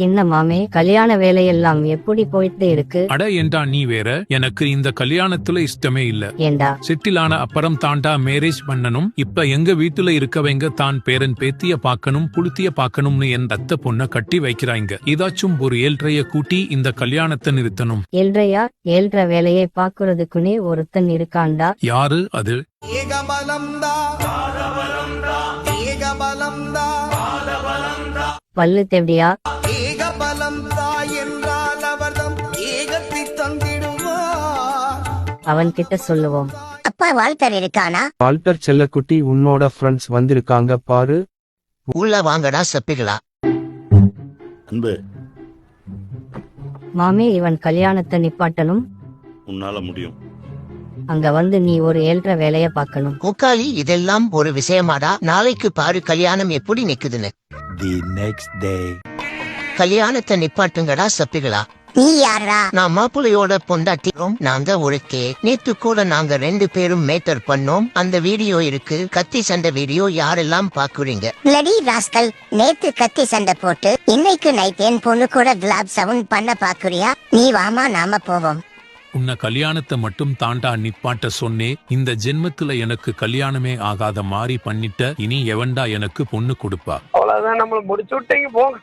என்ன மாமே, கல்யாண வேலையெல்லாம் எப்படி போயிட்டு இருக்கு? அட ஏண்டா நீ வேற, எனக்கு இந்த கல்யாணத்துல இஷ்டமே இல்ல. ஏண்டா? செட்டிலான அப்புறம் தாண்டா மேரேஜ் பண்ணனும். இப்ப எங்க வீட்டுல இருக்கவங்க தான் பேரன் பேத்திய பாக்கணும் புளுத்திய பாக்கணும்னு என் அத்தை பொண்ண கட்டி வைக்கிறாங்க. ஏதாச்சும் ஒரு 7:30 கூட்டி இந்த கல்யாணத்தை நிறுத்தணும். 7:30? 7:30 வேலையை பாக்குறதுக்குனே ஒருத்தன் இருக்காண்டா. யாரு அது? பல்லு தெவடியா? அவன் கிட்ட சொல்லுவோம். அப்பா வால்டர் இருக்கானா? வால்டர் செல்லக்குட்டி, உன்னோட ஃப்ரெண்ட்ஸ் வந்திருக்காங்க பாரு. உள்ள வாங்கடா சப்பிகளா. அன்பு, மாமே, இவன் கல்யாணத்தை நிப்பாட்டணும். உன்னால முடியும். அங்க வந்து நீ ஒரு 7:30 வேலைய பாக்கணும். முக்காலி, இதெல்லாம் ஒரு விஷயமாடா? நாளைக்கு பாரு கல்யாணம் எப்படி நிக்குதுன்னு. The next day. கல்யாணத்தை நிப்பாட்டுங்கடா சப்பிகளா. நீ யாரா? நான் மாப்பிள்ளையோட பொண்டாட்டிரும். நான் தான் ஒழுக்கே. நேத்து கூட நாங்க 2 பேரும் மேட்டர் பண்ணோம். அந்த வீடியோ இருக்கு. கத்தி சண்டை வீடியோ யாரெல்லாம் பாக்குறீங்க? லடி ராஸ்கல், நேத்து கத்தி சண்டை போட்டு இன்னைக்கு நைட் என் பொண்ணு கூட கிளாப் சவுண்ட் பண்ண பாக்குறியா? நீ வாமா, நாம போவோம். உன்னை கல்யாணத்தை மட்டும் தாண்டா நிப்பாட்ட சொன்னே. இந்த ஜென்மத்துல எனக்கு கல்யாணமே ஆகாத மாதிரி பண்ணிட்ட. இனி எவன்டா எனக்கு பொண்ணு கொடுப்பா? அவ்வளவுதான், நம்மள முடிச்சு விட்டீங்க போங்க.